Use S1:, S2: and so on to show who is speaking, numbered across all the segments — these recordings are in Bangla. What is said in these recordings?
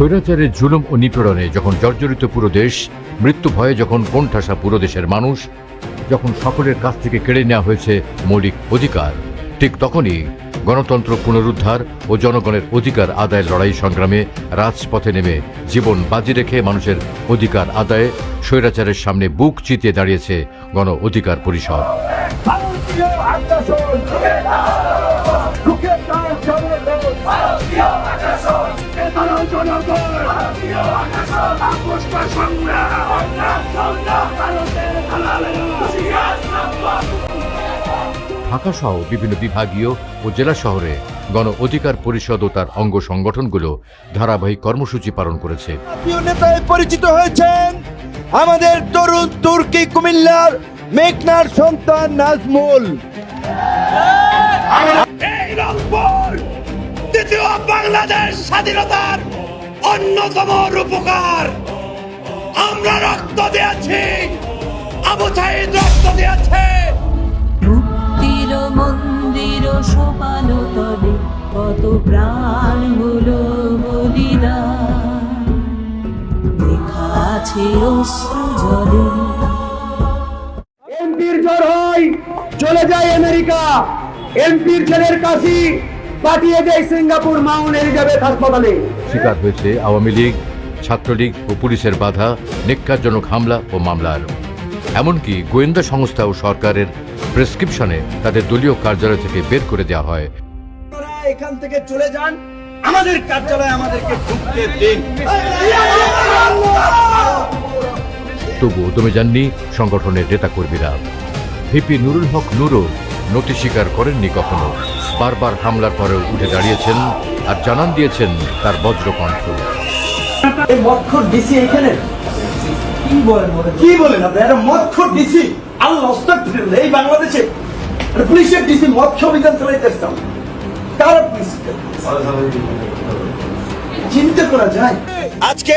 S1: স্বৈরাচারের জুলুম ও নিপীড়নে যখন জর্জরিত পুরো দেশ, মৃত্যু ভয়ে যখন কোণঠাসা পুরো দেশের মানুষ, যখন সকলের কাছ থেকে কেড়ে নেওয়া হয়েছে মৌলিক অধিকার, ঠিক তখনই গণতন্ত্র পুনরুদ্ধার ও জনগণের অধিকার আদায়ের লড়াই সংগ্রামে রাজপথে নেমে জীবন বাজি রেখে মানুষের অধিকার আদায়ে স্বৈরাচারের সামনে বুক চিতিয়ে দাঁড়িয়েছে গণ অধিকার পরিষদ। ঢাকা সহ বিভিন্ন বিভাগীয় ও জেলা শহরে গণ অধিকার পরিষদ ও তার অঙ্গ সংগঠনগুলো ধারাবাহিক কর্মসূচি পালন করেছে।
S2: নেতায় পরিচিত হয়েছেন আমাদের তরুণ তুর্কি কুমিল্লার মেঘনার সন্তান নাজমুল।
S3: দ্বিতীয় বাংলাদেশ স্বাধীনতার অন্যতম রূপকার। আমরা রক্ত দিয়েছি, আবু সাঈদ রক্ত দিয়েছে।
S4: মুক্তির মন্দির সোপানো তলে কত প্রাণ হলো বলিদান, লেখা আছে অশ্রু জলে।
S2: এমপির জ্বর হয় চলে যায় আমেরিকা, এমপির ছেলের কাশি পাঠিয়ে দেয় সিঙ্গাপুর মাউন্ট এলিজাবেথ হাসপাতালে।
S1: শিকার হয়েছে আওয়ামী লীগ, ছাত্রলীগ ও পুলিশের বাধা, নিক্কারজনক হামলা ও মামলার। এমনকি গোয়েন্দা সংস্থা ও সরকারের প্রেসক্রিপশনে তাদের দলীয় কার্যালয় থেকে বের করে দেওয়া হয়।
S2: এখান থেকে চলে যান, আমাদের কার্যালয়ে আমাদেরকে ঢুকতে দিন।
S1: তবুও দমে যাননি সংগঠনের নেতাকর্মীরা। ভিপি নুরুল হক নুরও নতি স্বীকার করেননি কখনো। বারবার হামলার পরেও উঠে দাঁড়িয়েছেন আর জানান দিয়েছেন তার বজ্রকণ্ঠ।
S2: মদখোর ডিসি এখানে কি বলেন আপনি? একটা মদখোর ডিসি, আল্লাহ আস্তাগফিরুল্লাহ, এই বাংলাদেশে পুলিশের ডিসি মদ অভিযান চালাইতেছেন, কার চিন্তা করা যায়? আজকে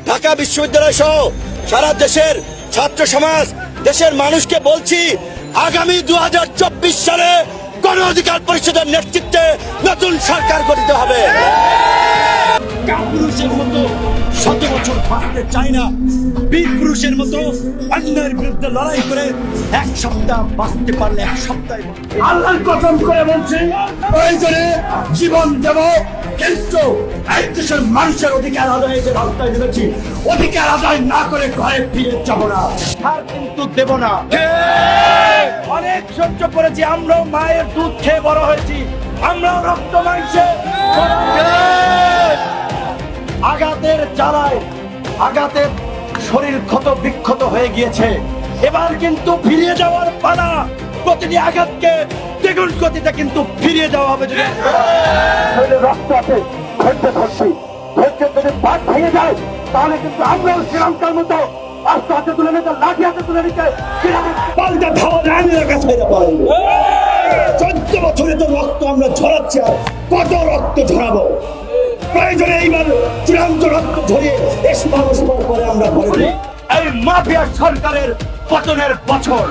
S2: ঢাকা বিশ্ববিদ্যালয় সহ সারা দেশের ছাত্র সমাজ, দেশের মানুষকে বলছি, আগামী 2024 সালে গণ অধিকার পরিষদের নেতৃত্বে নতুন সরকার গঠিত হবে। কাপুরুষের মতো শত বছর বাঁচতে চাই না, বীর পুরুষের মতো অন্যের বিরুদ্ধে লড়াই করে এক সপ্তাহ বাঁচতে পারলে এক সপ্তাহে আল্লাহর কসম করে বলছি, প্রয়োজনে জীবন দেব, কিন্তু এই দেশের মানুষের অধিকার আদায়ে যে রাস্তায় নেমেছি, অধিকার আদায় না করে ঘরে ফিরে যাব না, আর কিন্তু দেব না। অনেক সহ্য করেছি, আমরাও মায়ের দুধ খেয়ে বড় হয়েছি, আমরাও রক্ত মাংসে আঘাতের জ্বালায় আঘাতের শরীর ক্ষত বিক্ষত হয়ে গিয়েছে। এবার কিন্তু ফিরিয়ে যাওয়ার পালা, প্রতিটি আঘাতকে দ্বিগুণ গতিতে কিন্তু ফিরিয়ে যাওয়া হবে। যদি রক্ত আছে, ধৈর্য ধরছি, ধৈর্য যদি বাদ ভেঙে যায়, তাহলে কিন্তু আমরাও শ্রীলঙ্কার মতো আস্তে হাতে তুলে নিতে, লাঠি হাতে তুলে নিতে পাল্টা ধাওয়া রানের কাছে পারেন। 14 বছরে তো রক্ত আমরা ঝরাচ্ছি, আর কত রক্ত ঝরাবো? প্রয়োজনে এইবার চূড়ান্ত রক্ত ঝরিয়ে করে আমরা ঘরে এই মাফিয়া সরকারের পতনের বছর।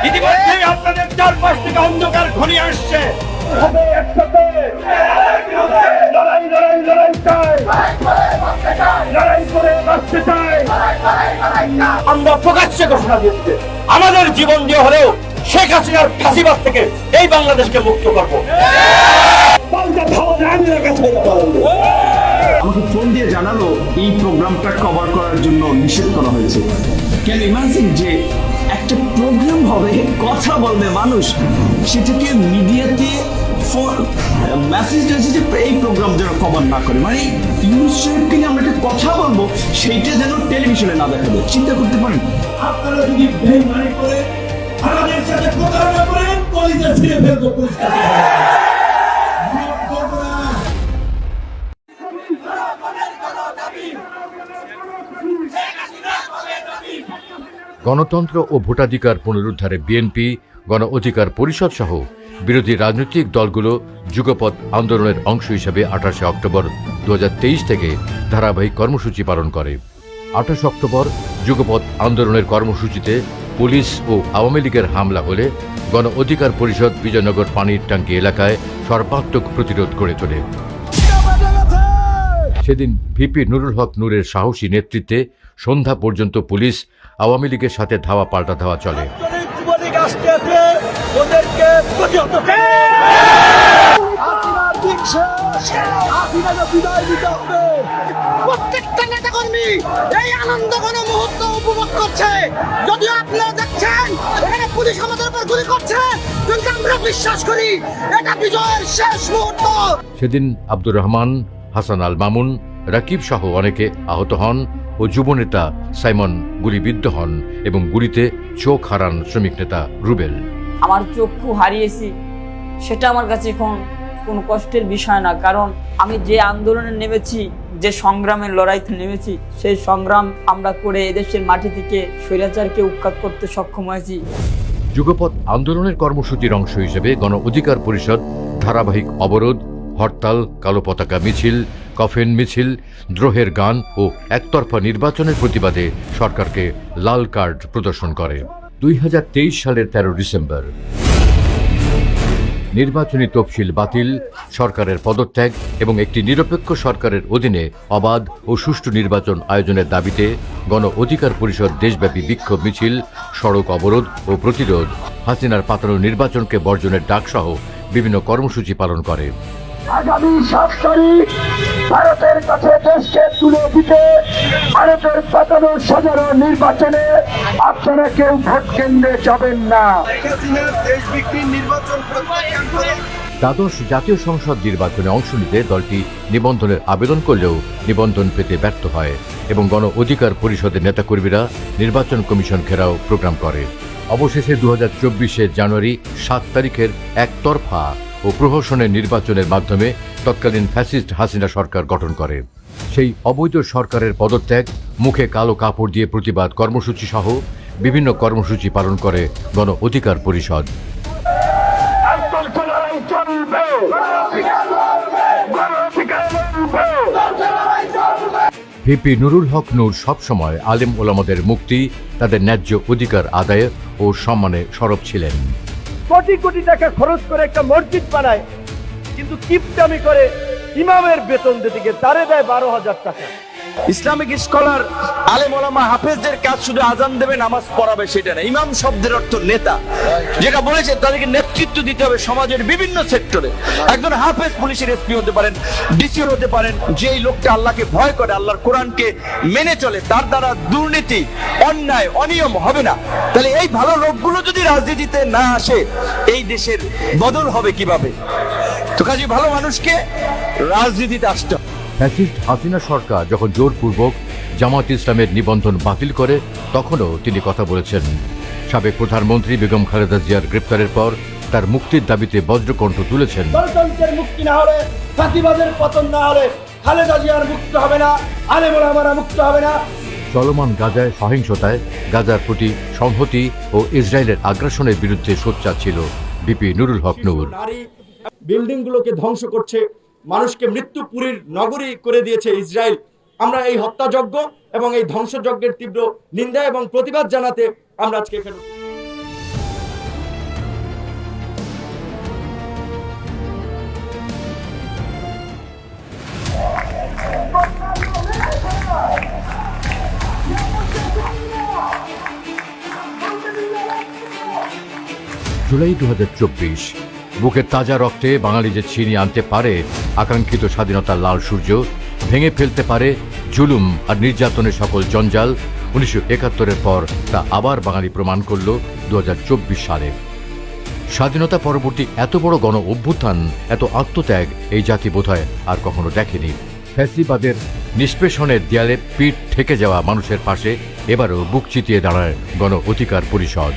S2: ইতিমধ্যে আপনাদের চারপাশ থেকে অন্ধকার ঘনিয়ে আসছে। লড়াই লড়াই লড়াই চাই, লড়াই করে বাঁচতে চাই। আমরা প্রকাশ্যে ঘোষণা দিচ্ছি, আমাদের জীবন দিয়ে হলেও শেখ হাসিনার ফাঁসিবাদ থেকে এই বাংলাদেশকে মুক্ত করবো।
S5: আমাকে ফোন দিয়ে জানালো এই প্রোগ্রামটা কভার করার জন্য নিষেধ করা হয়েছে। ক্যান ইমাজিন যে একটা প্রোগ্রাম হবে, কথা বলবে মানুষ, সেটাকে মিডিয়াতে মেসেজ দিয়েছে যে এই প্রোগ্রাম যেন কভার না করে। মানে ইউনুস সাহেবকে নিয়ে আমরা একটা কথা বলবো, সেইটা যেন টেলিভিশনে না দেখাবে। চিন্তা করতে পারেন?
S3: আপনারা যদি বেইমানি করে আমাদের সাথে প্রতারণা করেন, কলিজা ছিঁড়ে ফেলবো।
S1: গণতন্ত্র ও ভোটাধিকার পুনরুদ্ধারে বিএনপি, গণ অধিকার পরিষদ সহ বিরোধী রাজনৈতিক দলগুলো যুগপৎ আন্দোলনের অংশ হিসেবে 28 অক্টোবর 2023 থেকে ধারাবাহিক কর্মসূচি পালন করে। 28 অক্টোবর যুগপৎ আন্দোলনের কর্মসূচিতে পুলিশ ও আওয়ামী লীগের হামলা হলে গণ অধিকার পরিষদ বিজয়নগর পানির ট্যাঙ্কি এলাকায় সর্বাত্মক প্রতিরোধ গড়ে তোলে। সেদিন ভিপি নুরুল হক নূরের সাহসী নেতৃত্বে সন্ধ্যা পর্যন্ত পুলিশ আওয়ামী লীগের সাথে ধাওয়া পাল্টা ধাওয়া চলে।
S2: যুবলীগ আসতে আছে, ওদেরকে প্রতিহত করতে। হাসিনার দিন শেষ, হাসিনাকে বিদায় দিতে হবে।
S6: প্রত্যেকটা নেতাকর্মী এই আনন্দ ঘন মুহূর্ত উপভোগ করছে। যদিও আপনারা দেখছেন এখানে পুলিশ আমাদের উপর গুলি করছে, কিন্তু আমরা বিশ্বাস করি এটা বিজয়ের শেষ মুহূর্ত।
S1: সেদিন আব্দুর রহমান, হাসান আল মামুন, রাকিব সহ অনেকে আহত হন ও যুবনেতা সাইমন গুলিবিদ্ধ হন এবং গুলিতে চোখ হারান শ্রমিক নেতা রুবেল।
S7: আমার চক্ষু হারিয়েছি, সেটা আমার কাছে এখন কোনো কষ্টের বিষয় না, কারণ আমি যে আন্দোলনে নেমেছি, যে সংগ্রামের লড়াইতে নেমেছি, সেই সংগ্রাম আমরা করে এদেশের মাটি থেকে স্বৈরাচারকে উৎখাত করতে সক্ষম হয়েছি।
S1: যুগপৎ আন্দোলনের কর্মসূচির অংশ হিসেবে গণ অধিকার পরিষদ ধারাবাহিক অবরোধ, হরতাল, কালো পতাকা মিছিল, কফিন মিছিল, দ্রোহের গান ও একতরফা নির্বাচনের প্রতিবাদে সরকারকে লাল কার্ড প্রদর্শন করে। 2023 সালের 13 ডিসেম্বর নির্বাচনী তফসিল বাতিল, সরকারের পদত্যাগ এবং একটি নিরপেক্ষ সরকারের অধীনে অবাধ ও সুষ্ঠু নির্বাচন আয়োজনের দাবিতে গণ অধিকার পরিষদ দেশব্যাপী বিক্ষোভ মিছিল, সড়ক অবরোধ ও প্রতিরোধ, হাসিনার পাতানো নির্বাচনকে বর্জনের ডাকসহ বিভিন্ন কর্মসূচি পালন করে।
S2: আগামী 7 তারিখ ভারতের কাছে দেশকে তুলে দিতে ভারতের পাতানো সাধারণ নির্বাচনে আপনারা কেউ ভোট কেন্দ্রে যাবেন না।
S1: দ্বাদশ জাতীয় সংসদ নির্বাচনে অংশ নিতে দলটি নিবন্ধনের আবেদন করলেও নিবন্ধন পেতে ব্যর্থ হয় এবং গণ অধিকার পরিষদের নেতাকর্মীরা নির্বাচন কমিশন ঘেরাও প্রোগ্রাম করে। অবশেষে 2024 জানুয়ারি 7 তারিখের একতরফা ও প্রহসনের নির্বাচনের মাধ্যমে তৎকালীন ফ্যাসিস্ট হাসিনা সরকার গঠন করে। সেই অবৈধ সরকারের পদত্যাগ, মুখে কালো কাপড় দিয়ে প্রতিবাদ কর্মসূচি সহ বিভিন্ন কর্মসূচি পালন করে গণ অধিকার পরিষদ। ভিপি নুরুল হক নূর সবসময় আলেম ওলামাদের মুক্তি, তাদের ন্যায্য অধিকার আদায়ে ও সম্মানে সরব ছিলেন।
S2: কোটি কোটি টাকা খরচ করে একটা মসজিদ বানায়, কিন্তু কিপটামি করে ইমামের বেতন দিতে গিয়ে তারে দেয় 12,000 টাকা।
S5: ইসলামিক স্কলার, আলেম ওলামা, হাফেজদের কাজ শুধু আজান দেবে, নামাজ পড়াবে সেটা না। ইমাম শব্দের অর্থ নেতা, যেটা বলেছে তাদেরকে নেতৃত্ব দিতে হবে সমাজের বিভিন্ন সেক্টরে। একজন হাফেজ পুলিশের এসপি হতে পারেন, ডিসি হতে পারেন, যেই লোকটা আল্লাহকে ভয় করে, আল্লাহর কোরআনকে মেনে চলে, তার দ্বারা দুর্নীতি, অন্যায়, অনিয়ম হবে না। তাহলে এই ভালো লোকগুলো যদি রাজনীতিতে না আসে, এই দেশের বদল হবে কিভাবে? তো কাজে ভালো মানুষকে রাজনীতিতে আসতে হবে।
S1: ফ্যাসিস্ট হাসিনা সরকার যখন জোরপূর্বক জামায়াত ইসলামের নিবন্ধন বাতিল করে, তখনও তিনি কথা বলেছেন। সাবেক প্রধানমন্ত্রী বেগম খালেদা জিয়ার গ্রেপ্তারের পর তার মুক্তির দাবিতে বজ্রকণ্ঠ তুলেছেন।
S2: গণতন্ত্রের মুক্তি না হলে, ফাঁসিবাদের পতন না হলে খালেদা জিয়ার মুক্ত হবে না, আলেম ওলামারা মুক্ত হবে না।
S1: চলমান গাজায় সহিংসতায়, গাজার প্রতি সংহতি ও ইসরায়েলের আগ্রাসনের বিরুদ্ধে সোচ্চার ছিল ভিপি নুরুল হক নূর।
S2: নারী বিল্ডিং গুলোকে ধ্বংস করছে, মানুষকে মৃত্যুপুরীর নগরী করে দিয়েছে ইসরায়েল। আমরা এই হত্যাযজ্ঞ এবং এই ধ্বংসযজ্ঞের তীব্র নিন্দা এবং প্রতিবাদ জানাতে আমরা আজকে এখানে।
S1: জুলাই 2024, বুকের তাজা রক্তে বাঙালি যে ছিনিয়ে আনতে পারে আকাঙ্ক্ষিত স্বাধীনতার লাল সূর্য, ভেঙে ফেলতে পারে জুলুম আর নির্যাতনের সকল জঞ্জাল, 1971-এর পর তা আবার বাঙালি প্রমাণ করল 2024 সালে। স্বাধীনতা পরবর্তী এত বড় গণ অভ্যুত্থান, এত আত্মত্যাগ এই জাতি বোধহয় আর কখনো দেখেনি। ফ্যাসিবাদের নিষ্পেষণের দেয়ালে পিঠ ঠেকে যাওয়া মানুষের পাশে এবারও বুক চিতিয়ে দাঁড়ায় গণ অধিকার পরিষদ।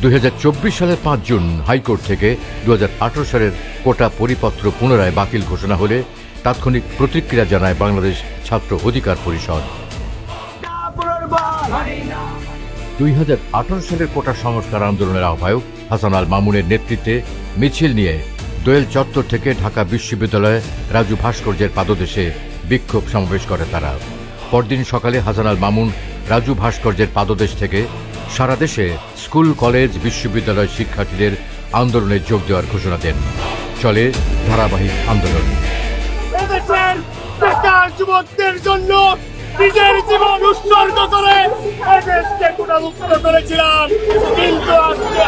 S1: 2024 সালের 5 জুন হাইকোর্ট থেকে 2018 সালের কোটা পরিপত্র পুনরায় বাতিল ঘোষণা হলে তাৎক্ষণিক প্রতিক্রিয়া জানায় বাংলাদেশ ছাত্র অধিকার পরিষদ। 2018 সালের কোটা সংস্কার আন্দোলনের আহ্বায়ক হাসান আল মামুনের নেতৃত্বে মিছিল নিয়ে দোয়েল চত্বর থেকে ঢাকা বিশ্ববিদ্যালয়ে রাজু ভাস্কর্যের পাদদেশে বিক্ষোভ সমাবেশ করে তারা। পরদিন সকালে হাসান আল মামুন রাজু ভাস্কর্যের পাদদেশ থেকে সারা দেশে স্কুল, কলেজ, বিশ্ববিদ্যালয় শিক্ষার্থীদের আন্দোলনে যোগ দেওয়ার ঘোষণা দেন। চলে ধারাবাহিক আন্দোলন।
S2: যুবকদের জন্য নিজের জীবন উৎসর্গ করে এই দেশকে পুনরুদ্ধ করেছিলাম, কিন্তু আজকে